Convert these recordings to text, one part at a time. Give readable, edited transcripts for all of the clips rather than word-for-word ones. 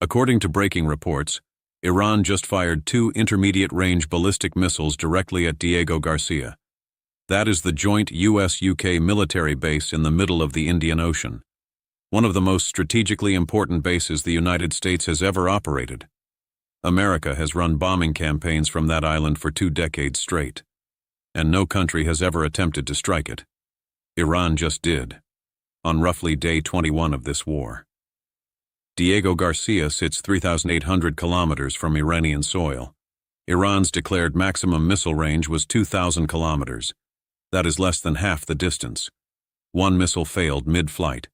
According to breaking reports, Iran just fired 2 intermediate-range ballistic missiles directly at Diego Garcia. That is the joint US-UK military base in the middle of the Indian Ocean, one of the most strategically important bases the United States has ever operated. America has run bombing campaigns from that island for 2 decades straight, and no country has ever attempted to strike it. Iran just did, on roughly day 21 of this war. Diego Garcia sits 3,800 kilometers from Iranian soil. Iran's declared maximum missile range was 2,000 kilometers. That is less than half the distance. One missile failed mid-flight.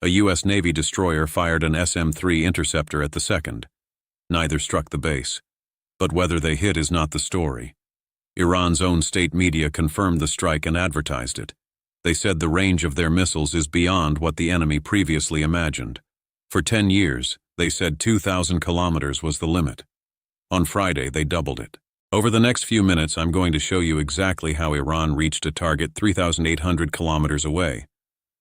A U.S. Navy destroyer fired an SM-3 interceptor at the second. Neither struck the base. But whether they hit is not the story. Iran's own state media confirmed the strike and advertised it. They said the range of their missiles is beyond what the enemy previously imagined. For 10 years, they said 2,000 kilometers was the limit. On Friday, they doubled it. Over the next few minutes, I'm going to show you exactly how Iran reached a target 3,800 kilometers away,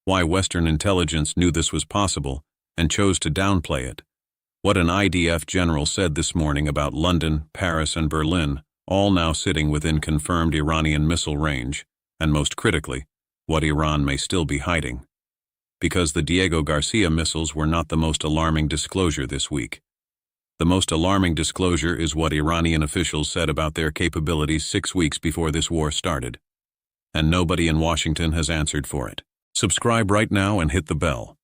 why Western intelligence knew this was possible and chose to downplay it, what an IDF general said this morning about London, Paris, and Berlin, all now sitting within confirmed Iranian missile range, and most critically, what Iran may still be hiding. Because the Diego Garcia missiles were not the most alarming disclosure this week. The most alarming disclosure is what Iranian officials said about their capabilities 6 weeks before this war started. And nobody in Washington has answered for it. Subscribe right now and hit the bell.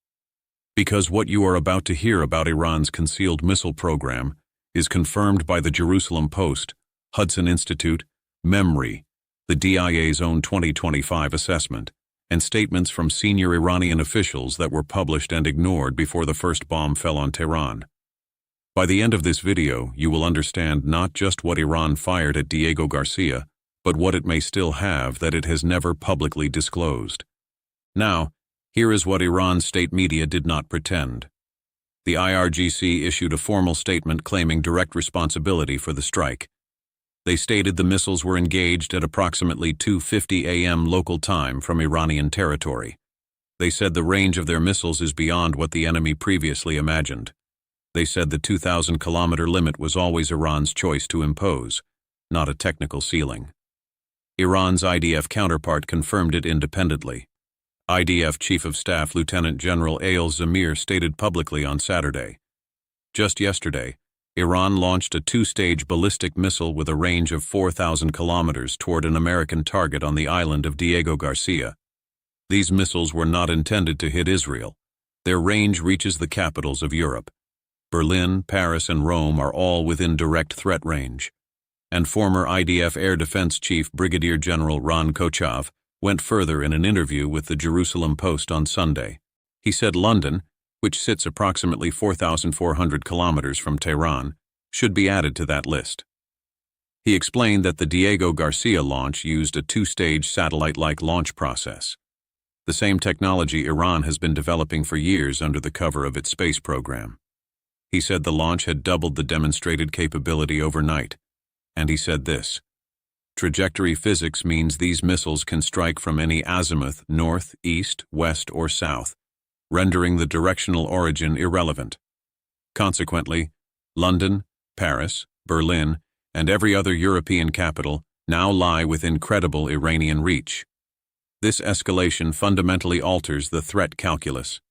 Because what you are about to hear about Iran's concealed missile program is confirmed by the Jerusalem Post, Hudson Institute, MEMRI, the DIA's own 2025 assessment, and statements from senior Iranian officials that were published and ignored before the first bomb fell on Tehran. By the end of this video, you will understand not just what Iran fired at Diego Garcia, but what it may still have that it has never publicly disclosed. Now, here is what Iran's state media did not pretend. The IRGC issued a formal statement claiming direct responsibility for the strike. They stated the missiles were engaged at approximately 2:50 a.m. local time from Iranian territory. They said the range of their missiles is beyond what the enemy previously imagined. They said the 2,000-kilometer limit was always Iran's choice to impose, not a technical ceiling. Iran's IDF counterpart confirmed it independently. IDF Chief of Staff Lieutenant General Eyal Zamir stated publicly on Saturday. Just yesterday, Iran launched a 2-stage ballistic missile with a range of 4,000 kilometers toward an American target on the island of Diego Garcia. These missiles were not intended to hit Israel. Their range reaches the capitals of Europe. Berlin, Paris, and Rome are all within direct threat range. And former IDF Air Defense Chief Brigadier General Kochav went further in an interview with the Jerusalem Post on Sunday. He said London, which sits approximately 4,400 kilometers from Tehran, should be added to that list. He explained that the Diego Garcia launch used a 2-stage satellite-like launch process, the same technology Iran has been developing for years under the cover of its space program. He said the launch had doubled the demonstrated capability overnight, and he said this: trajectory physics means these missiles can strike from any azimuth, north, east, west, or south, rendering the directional origin irrelevant. Consequently, London, Paris, Berlin, and every other European capital now lie within credible Iranian reach. This escalation fundamentally alters the threat calculus.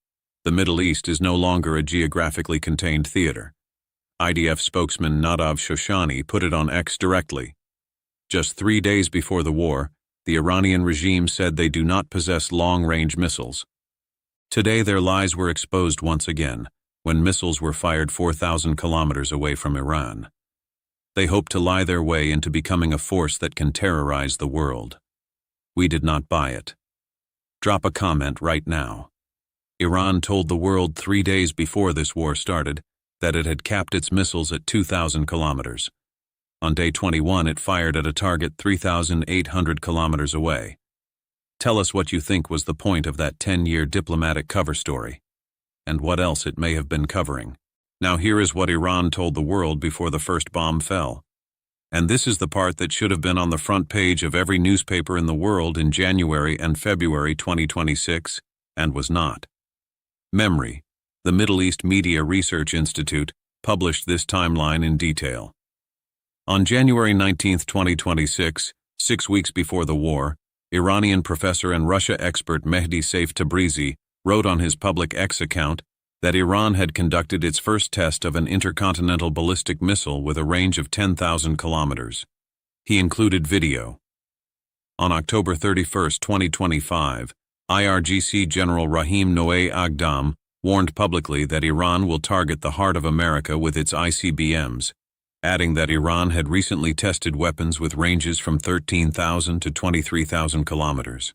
The Middle East is no longer a geographically contained theater. IDF spokesman Nadav Shoshani put it on X directly. Just 3 days before the war, the Iranian regime said they do not possess long-range missiles. Today their lies were exposed once again, when missiles were fired 4,000 kilometers away from Iran. They hope to lie their way into becoming a force that can terrorize the world. We did not buy it. Drop a comment right now. Iran told the world 3 days before this war started that it had capped its missiles at 2,000 kilometers. On day 21, it fired at a target 3,800 kilometers away. Tell us what you think was the point of that 10-year diplomatic cover story, and what else it may have been covering. Now here is what Iran told the world before the first bomb fell. And this is the part that should have been on the front page of every newspaper in the world in January and February 2026, and was not. MEMRI, the Middle East Media Research Institute, published this timeline in detail. On January 19, 2026, 6 weeks before the war, Iranian professor and Russia expert Mehdi Saif Tabrizi wrote on his public X account that Iran had conducted its first test of an intercontinental ballistic missile with a range of 10,000 kilometers. He included video. On October 31, 2025, IRGC General Rahim Noé Aghdam warned publicly that Iran will target the heart of America with its ICBMs, adding that Iran had recently tested weapons with ranges from 13,000 to 23,000 kilometers.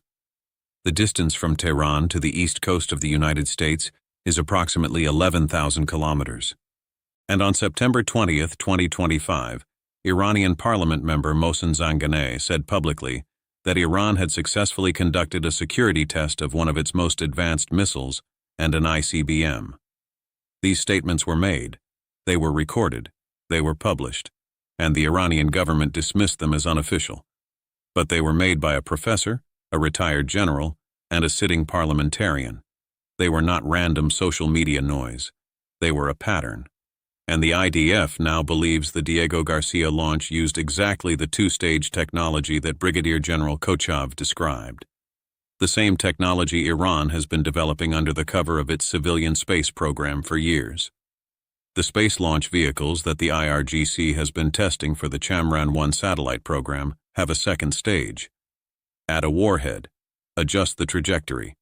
The distance from Tehran to the east coast of the United States is approximately 11,000 kilometers. And on September 20, 2025, Iranian parliament member Mohsen Zanganeh said publicly that Iran had successfully conducted a security test of one of its most advanced missiles and an ICBM. These statements were made, they were recorded, they were published, and the Iranian government dismissed them as unofficial. But they were made by a professor, a retired general, and a sitting parliamentarian. They were not random social media noise. They were a pattern. And the IDF now believes the Diego Garcia launch used exactly the two-stage technology that Brigadier General Kochav described. The same technology Iran has been developing under the cover of its civilian space program for years. The space launch vehicles that the IRGC has been testing for the Chamran-1 satellite program have a second stage. Add a warhead, adjust the trajectory,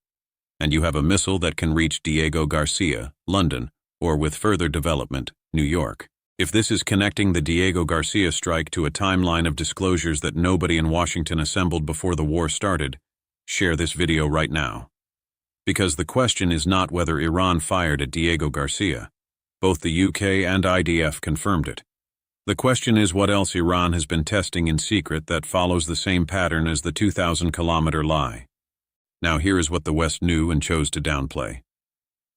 and you have a missile that can reach Diego Garcia, London, or with further development, New York. If this is connecting the Diego Garcia strike to a timeline of disclosures that nobody in Washington assembled before the war started, share this video right now. Because the question is not whether Iran fired at Diego Garcia. Both the UK and IDF confirmed it. The question is what else Iran has been testing in secret that follows the same pattern as the 2,000-kilometer lie. Now here is what the West knew and chose to downplay.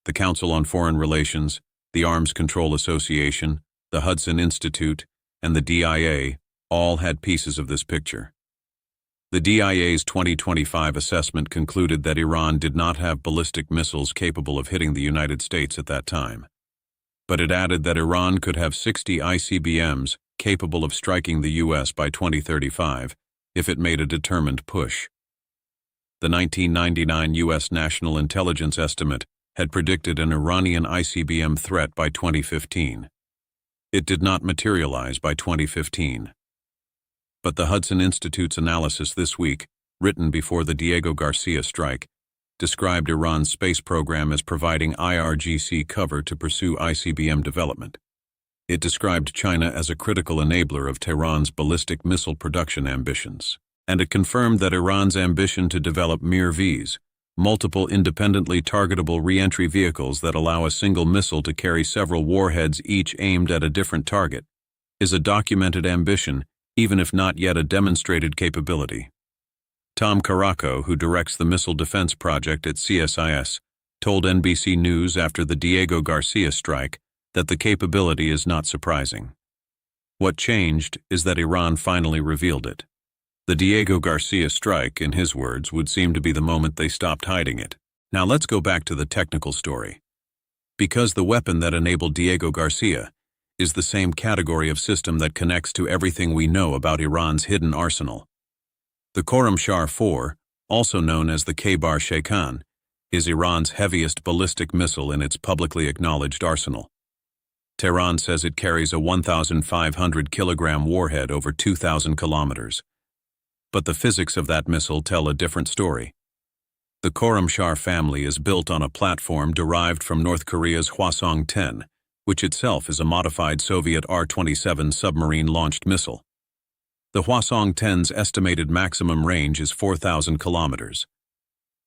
The Council on Foreign Relations, the Arms Control Association, the Hudson Institute, and the DIA all had pieces of this picture. The DIA's 2025 assessment concluded that Iran did not have ballistic missiles capable of hitting the United States at that time. But it added that Iran could have 60 ICBMs capable of striking the U.S. by 2035 if it made a determined push. The 1999 U.S. National Intelligence Estimate had predicted an Iranian ICBM threat by 2015. It did not materialize by 2015. But the Hudson Institute's analysis this week, written before the Diego Garcia strike, described Iran's space program as providing IRGC cover to pursue ICBM development. It described China as a critical enabler of Tehran's ballistic missile production ambitions. And it confirmed that Iran's ambition to develop Mir-Vs, multiple independently targetable re-entry vehicles that allow a single missile to carry several warheads each aimed at a different target, is a documented ambition, even if not yet a demonstrated capability. Tom Caraco, who directs the Missile Defense Project at CSIS, told NBC News after the Diego Garcia strike that the capability is not surprising. What changed is that Iran finally revealed it. The Diego Garcia strike, in his words, would seem to be the moment they stopped hiding it. Now let's go back to the technical story. Because the weapon that enabled Diego Garcia is the same category of system that connects to everything we know about Iran's hidden arsenal. The Khorramshahr-4, also known as the Khaybar Sheikhan, is Iran's heaviest ballistic missile in its publicly acknowledged arsenal. Tehran says it carries a 1,500-kilogram warhead over 2,000 kilometers. But the physics of that missile tell a different story. The Khorramshahr family is built on a platform derived from North Korea's Hwasong-10, which itself is a modified Soviet R-27 submarine-launched missile. The Hwasong-10's estimated maximum range is 4,000 kilometers.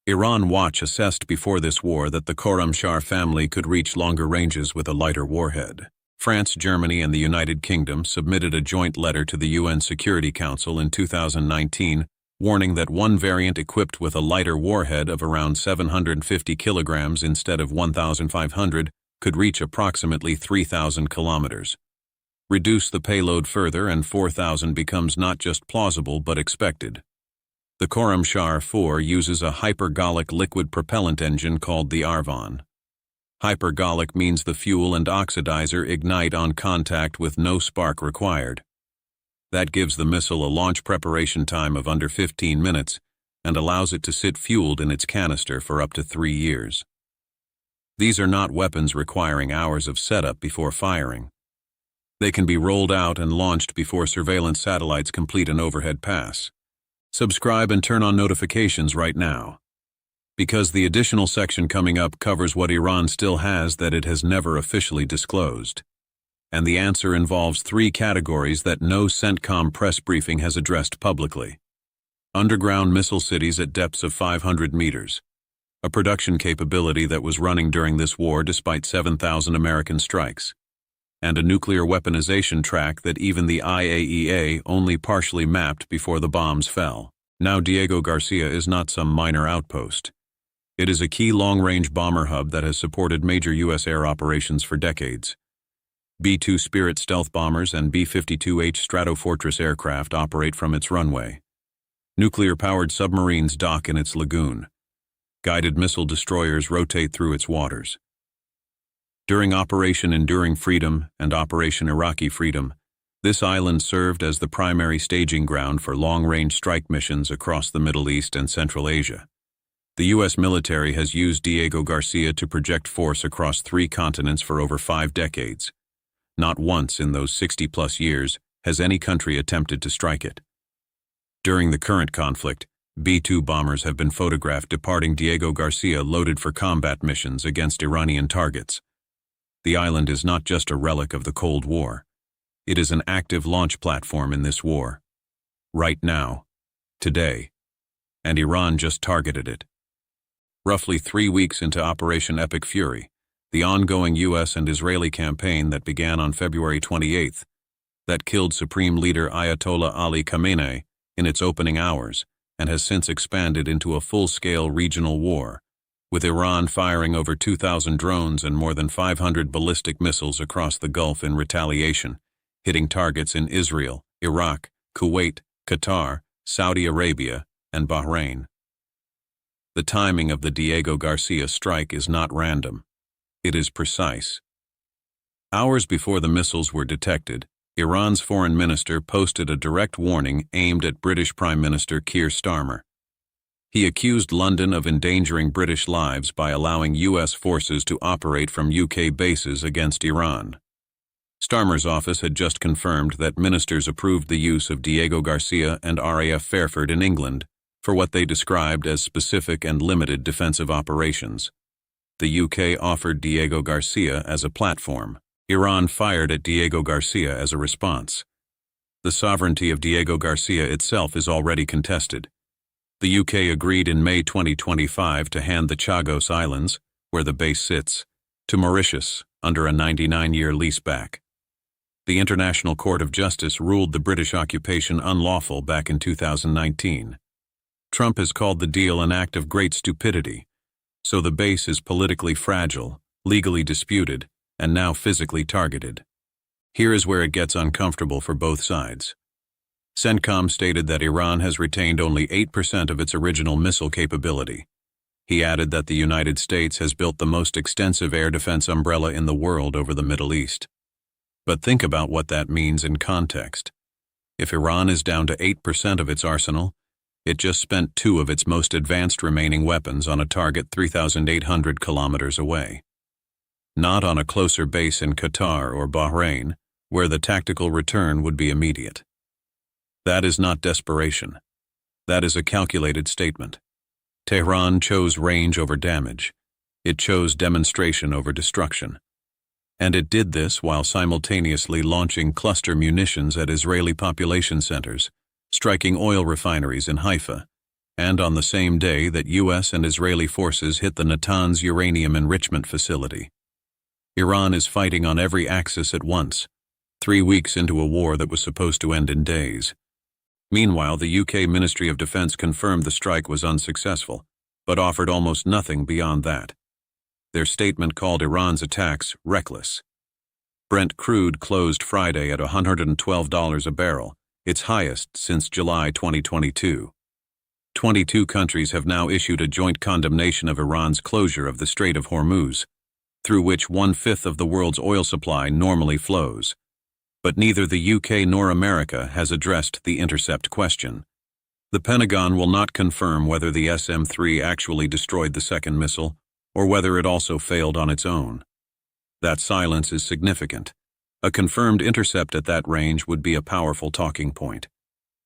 Iran Watch assessed before this war that the Khorramshahr family could reach longer ranges with a lighter warhead. France, Germany, and the United Kingdom submitted a joint letter to the UN Security Council in 2019, warning that one variant equipped with a lighter warhead of around 750 kilograms instead of 1,500 could reach approximately 3,000 kilometers. Reduce the payload further and 4,000 becomes not just plausible but expected. The Khorramshahr-4 uses a hypergolic liquid propellant engine called the IRBM. Hypergolic means the fuel and oxidizer ignite on contact with no spark required. That gives the missile a launch preparation time of under 15 minutes and allows it to sit fueled in its canister for up to 3 years. These are not weapons requiring hours of setup before firing. They can be rolled out and launched before surveillance satellites complete an overhead pass. Subscribe and turn on notifications right now, because the additional section coming up covers what Iran still has that it has never officially disclosed. And the answer involves 3 categories that no CENTCOM press briefing has addressed publicly. Underground missile cities at depths of 500 meters, a production capability that was running during this war despite 7,000 American strikes, and a nuclear weaponization track that even the IAEA only partially mapped before the bombs fell. Now Diego Garcia is not some minor outpost. It is a key long-range bomber hub that has supported major U.S. air operations for decades. B-2 Spirit stealth bombers and B-52H Stratofortress aircraft operate from its runway. Nuclear-powered submarines dock in its lagoon. Guided missile destroyers rotate through its waters. During Operation Enduring Freedom and Operation Iraqi Freedom, this island served as the primary staging ground for long-range strike missions across the Middle East and Central Asia. The U.S. military has used Diego Garcia to project force across 3 continents for over 5 decades. Not once in those 60-plus years has any country attempted to strike it. During the current conflict, B-2 bombers have been photographed departing Diego Garcia loaded for combat missions against Iranian targets. The island is not just a relic of the Cold War. It is an active launch platform in this war. Right now. Today. And Iran just targeted it. Roughly 3 weeks into Operation Epic Fury, the ongoing U.S. and Israeli campaign that began on February 28th, that killed Supreme Leader Ayatollah Ali Khamenei in its opening hours and has since expanded into a full-scale regional war, with Iran firing over 2,000 drones and more than 500 ballistic missiles across the Gulf in retaliation, hitting targets in Israel, Iraq, Kuwait, Qatar, Saudi Arabia, and Bahrain. The timing of the Diego Garcia strike is not random. It is precise. Hours before the missiles were detected, Iran's foreign minister posted a direct warning aimed at British Prime Minister Keir Starmer. He accused London of endangering British lives by allowing U.S. forces to operate from UK bases against Iran. Starmer's office had just confirmed that ministers approved the use of Diego Garcia and RAF Fairford in England for what they described as specific and limited defensive operations. The UK offered Diego Garcia as a platform. Iran fired at Diego Garcia as a response. The sovereignty of Diego Garcia itself is already contested. The UK agreed in May 2025 to hand the Chagos Islands, where the base sits, to Mauritius under a 99-year leaseback. The International Court of Justice ruled the British occupation unlawful back in 2019. Trump has called the deal an act of great stupidity, so the base is politically fragile, legally disputed, and now physically targeted. Here is where it gets uncomfortable for both sides. CENTCOM stated that Iran has retained only 8% of its original missile capability. He added that the United States has built the most extensive air defense umbrella in the world over the Middle East. But think about what that means in context. If Iran is down to 8% of its arsenal, it just spent 2 of its most advanced remaining weapons on a target 3,800 kilometers away. Not on a closer base in Qatar or Bahrain, where the tactical return would be immediate. That is not desperation. That is a calculated statement. Tehran chose range over damage. It chose demonstration over destruction. And it did this while simultaneously launching cluster munitions at Israeli population centers, striking oil refineries in Haifa, and on the same day that U.S. and Israeli forces hit the Natanz uranium enrichment facility. Iran is fighting on every axis at once, 3 weeks into a war that was supposed to end in days. Meanwhile, the UK Ministry of Defense confirmed the strike was unsuccessful, but offered almost nothing beyond that. Their statement called Iran's attacks reckless. Brent crude closed Friday at $112 a barrel, its highest since July 2022. 22 countries have now issued a joint condemnation of Iran's closure of the Strait of Hormuz. through which 1/5 of the world's oil supply normally flows. But neither the UK nor America has addressed the intercept question. The Pentagon will not confirm whether the SM-3 actually destroyed the second missile, or whether it also failed on its own. That silence is significant. A confirmed intercept at that range would be a powerful talking point.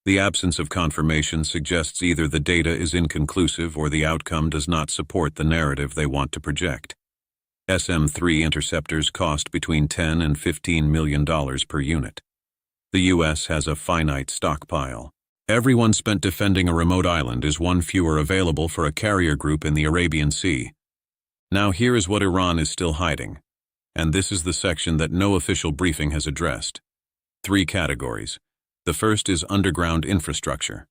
The absence of confirmation suggests either the data is inconclusive or the outcome does not support the narrative they want to project. SM-3 interceptors cost between $10 and $15 million per unit. The U.S. has a finite stockpile. Everyone spent defending a remote island is one fewer available for a carrier group in the Arabian Sea. Now here is what Iran is still hiding. And this is the section that no official briefing has addressed. 3 categories. The first is underground infrastructure.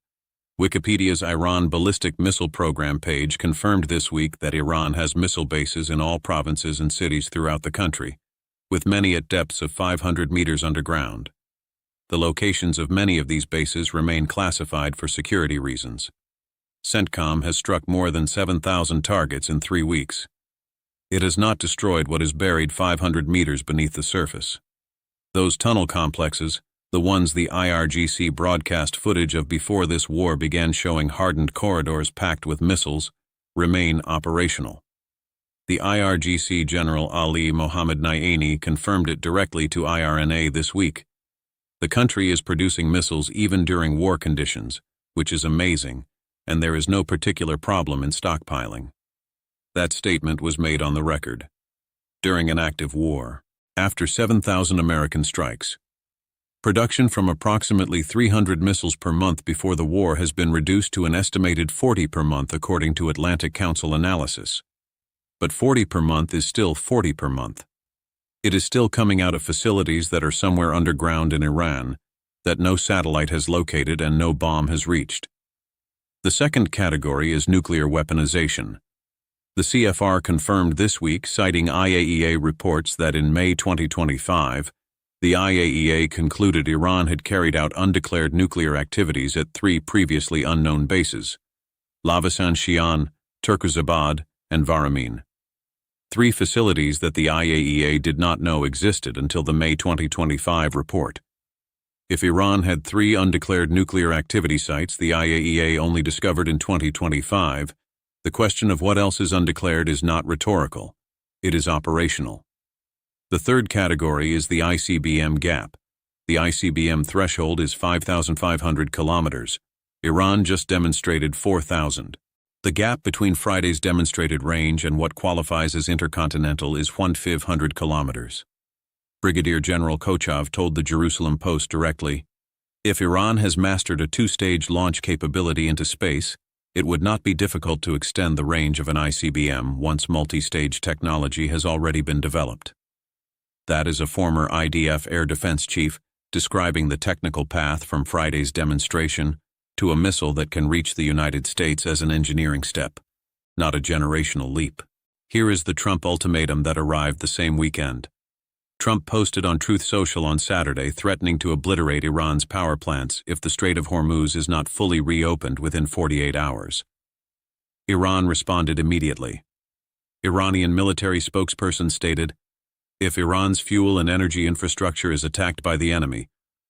Wikipedia's Iran ballistic missile program page confirmed this week that Iran has missile bases in all provinces and cities throughout the country, with many at depths of 500 meters underground. The locations of many of these bases remain classified for security reasons. CENTCOM has struck more than 7,000 targets in 3 weeks. It has not destroyed what is buried 500 meters beneath the surface. Those tunnel complexes, the ones the IRGC broadcast footage of before this war began showing hardened corridors packed with missiles, remain operational. The IRGC General Ali Mohammed Nayani confirmed it directly to IRNA this week. The country is producing missiles even during war conditions, which is amazing, and there is no particular problem in stockpiling. That statement was made on the record. During an active war, after 7,000 American strikes, production from approximately 300 missiles per month before the war has been reduced to an estimated 40 per month according to Atlantic Council analysis. But 40 per month is still 40 per month. It is still coming out of facilities that are somewhere underground in Iran, that no satellite has located and no bomb has reached. The second category is nuclear weaponization. The CFR confirmed this week, citing IAEA reports, that in May 2025, the IAEA concluded Iran had carried out undeclared nuclear activities at 3 previously unknown bases: Lavasan Shian, Turkuzabad, and Varamin. 3 facilities that the IAEA did not know existed until the May 2025 report. If Iran had 3 undeclared nuclear activity sites the IAEA only discovered in 2025, the question of what else is undeclared is not rhetorical. It is operational. The third category is the ICBM gap. The ICBM threshold is 5,500 kilometers. Iran just demonstrated 4,000. The gap between Friday's demonstrated range and what qualifies as intercontinental is 1,500 kilometers. Brigadier General Kochav told the Jerusalem Post directly, "If Iran has mastered a 2-stage launch capability into space, it would not be difficult to extend the range of an ICBM once multi-stage technology has already been developed." That is a former IDF air defense chief describing the technical path from Friday's demonstration to a missile that can reach the United States as an engineering step, not a generational leap. Here is the Trump ultimatum that arrived the same weekend. Trump posted on Truth Social on Saturday threatening to obliterate Iran's power plants if the Strait of Hormuz is not fully reopened within 48 hours. Iran responded immediately. Iranian military spokesperson stated, "If Iran's fuel and energy infrastructure is attacked by the enemy,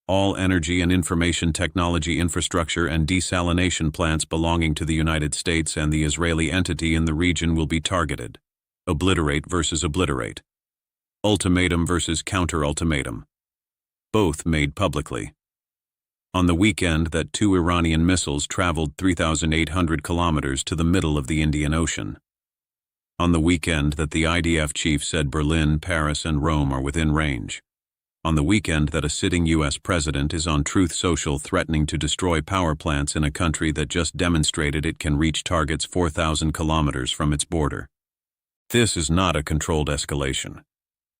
all energy and information technology infrastructure and desalination plants belonging to the United States and the Israeli entity in the region will be targeted." Obliterate versus obliterate. Ultimatum versus counter-ultimatum. Both made publicly. On the weekend that 2 Iranian missiles traveled 3,800 kilometers to the middle of the Indian Ocean. On the weekend that the IDF chief said Berlin, Paris, and Rome are within range. On the weekend that a sitting U.S. president is on Truth Social threatening to destroy power plants in a country that just demonstrated it can reach targets 4,000 kilometers from its border. This is not a controlled escalation.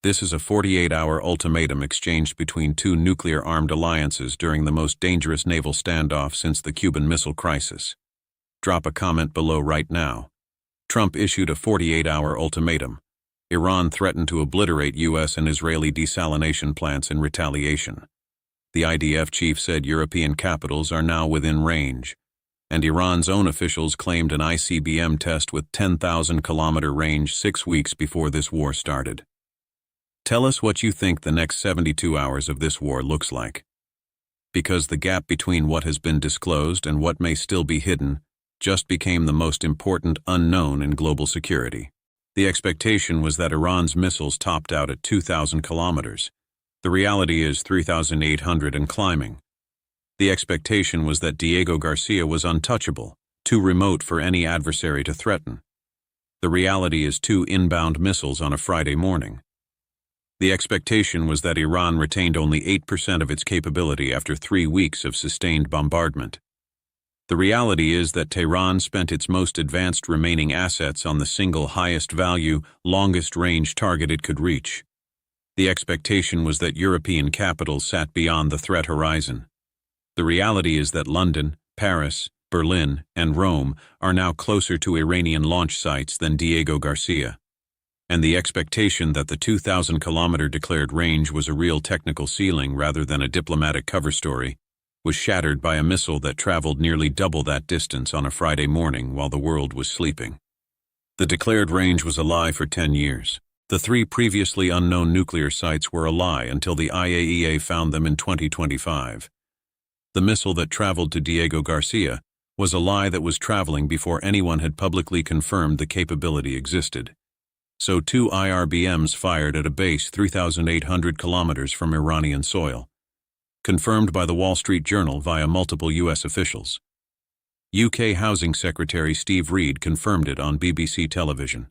This is a 48-hour ultimatum exchanged between 2 nuclear-armed alliances during the most dangerous naval standoff since the Cuban Missile Crisis. Drop a comment below right now. Trump issued a 48-hour ultimatum. Iran threatened to obliterate U.S. and Israeli desalination plants in retaliation. The IDF chief said European capitals are now within range, and Iran's own officials claimed an ICBM test with 10,000-kilometer range 6 weeks before this war started. Tell us what you think the next 72 hours of this war looks like. Because the gap between what has been disclosed and what may still be hidden just became the most important unknown in global security. The expectation was that Iran's missiles topped out at 2,000 kilometers. The reality is 3,800 and climbing. The expectation was that Diego Garcia was untouchable, too remote for any adversary to threaten. The reality is 2 inbound missiles on a Friday morning. The expectation was that Iran retained only 8% of its capability after 3 weeks of sustained bombardment. The reality is that Tehran spent its most advanced remaining assets on the single highest value, longest range target it could reach. The expectation was that European capitals sat beyond the threat horizon. The reality is that London, Paris, Berlin, and Rome are now closer to Iranian launch sites than Diego Garcia. And the expectation that the 2,000-kilometer declared range was a real technical ceiling rather than a diplomatic cover story was shattered by a missile that traveled nearly double that distance on a Friday morning while the world was sleeping. The declared range was a lie for 10 years. The 3 previously unknown nuclear sites were a lie until the IAEA found them in 2025. The missile that traveled to Diego Garcia was a lie that was traveling before anyone had publicly confirmed the capability existed. So 2 IRBMs fired at a base 3,800 kilometers from Iranian soil, confirmed by the Wall Street Journal via multiple U.S. officials. UK Housing Secretary Steve Reed confirmed it on BBC television.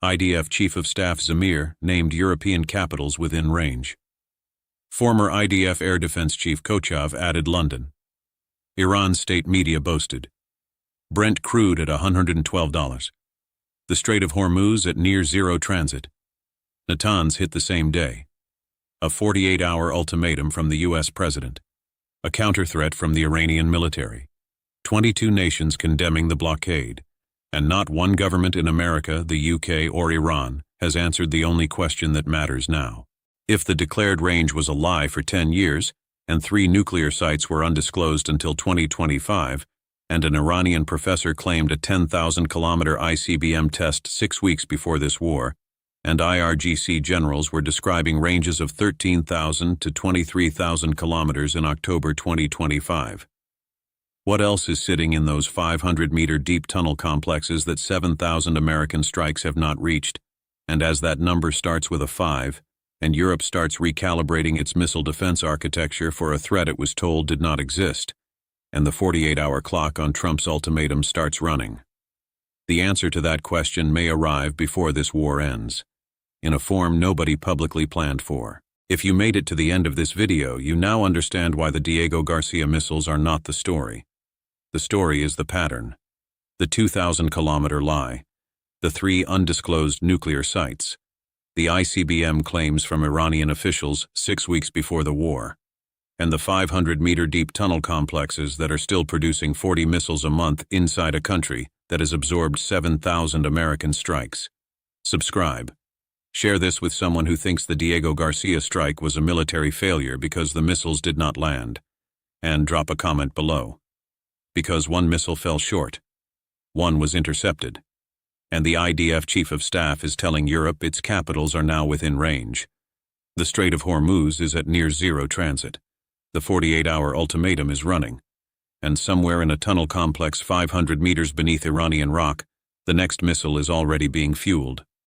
IDF Chief of Staff Zamir named European capitals within range. Former IDF Air Defense Chief Kochav added London. Iran's state media boasted. Brent crude at $112. The Strait of Hormuz at near-zero transit. Natanz hit the same day. A 48-hour ultimatum from the U.S. president. A counter-threat from the Iranian military. 22 nations condemning the blockade. And not one government in America, the UK, or Iran has answered the only question that matters now. If the declared range was a lie for 10 years, and 3 nuclear sites were undisclosed until 2025, and an Iranian professor claimed a 10,000-kilometer ICBM test 6 weeks before this war, and IRGC generals were describing ranges of 13,000 to 23,000 kilometers in October 2025. What else is sitting in those 500-meter deep tunnel complexes that 7,000 American strikes have not reached? And as that number starts with a 5, and Europe starts recalibrating its missile defense architecture for a threat it was told did not exist, and the 48-hour clock on Trump's ultimatum starts running. The answer to that question may arrive before this war ends, in a form nobody publicly planned for. If you made it to the end of this video, you now understand why the Diego Garcia missiles are not the story. The story is the pattern. The 2,000-kilometer lie. The 3 undisclosed nuclear sites. The ICBM claims from Iranian officials 6 weeks before the war. And the 500-meter deep tunnel complexes that are still producing 40 missiles a month inside a country that has absorbed 7,000 American strikes. Subscribe. Share this with someone who thinks the Diego Garcia strike was a military failure because the missiles did not land. And drop a comment below. Because 1 missile fell short. 1 was intercepted. And the IDF Chief of Staff is telling Europe its capitals are now within range. The Strait of Hormuz is at near-zero transit. The 48-hour ultimatum is running. And somewhere in a tunnel complex 500 meters beneath Iranian rock, the next missile is already being fueled.